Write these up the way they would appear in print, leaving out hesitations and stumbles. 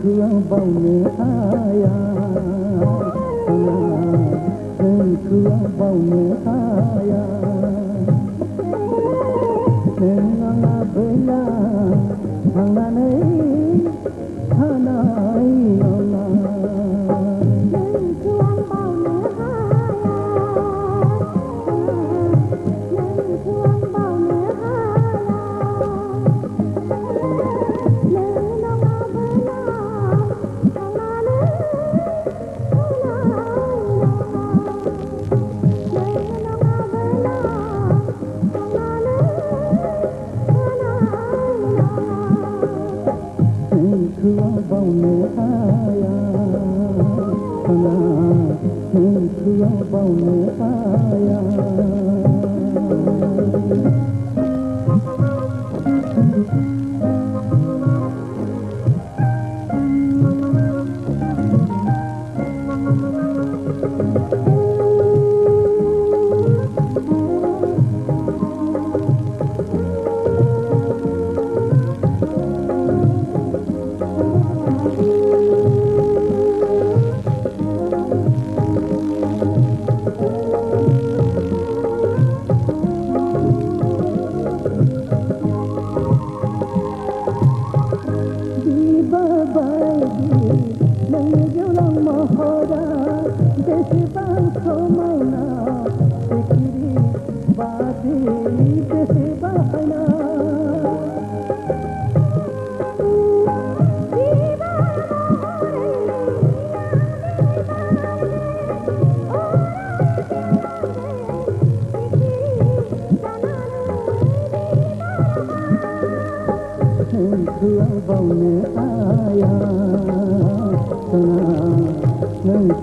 thương vòng aya thương vòng aya nên nga bela thằng này hanai nona thương vòng aya thương vòng aya thương vòng aya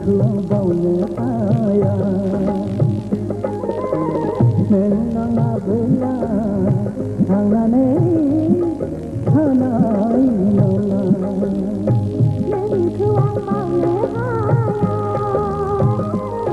thương vòng aya nên nga bela thằng này hanai nona nên thương vòng aya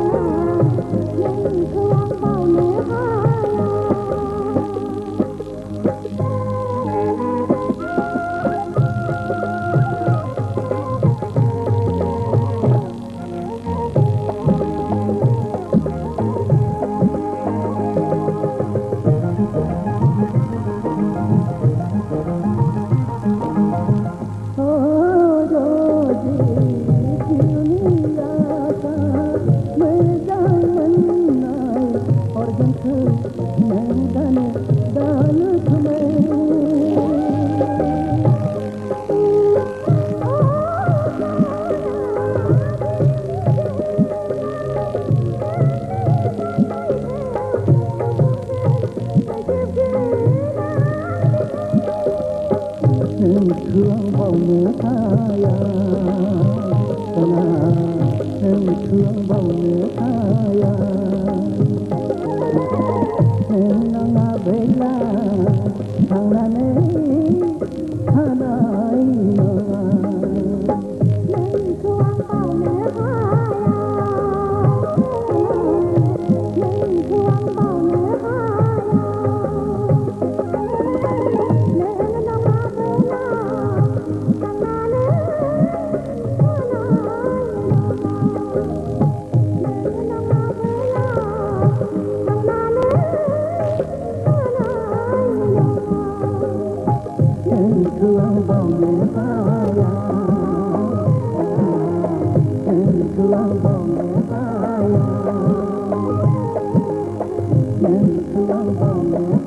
nên thương vòng aya thương vòng aya thương vòng aya nên nga bela thằng này hanai nona nên thương vòng aya nên thương vòng thương vòng aya thương vòng aya thương vòng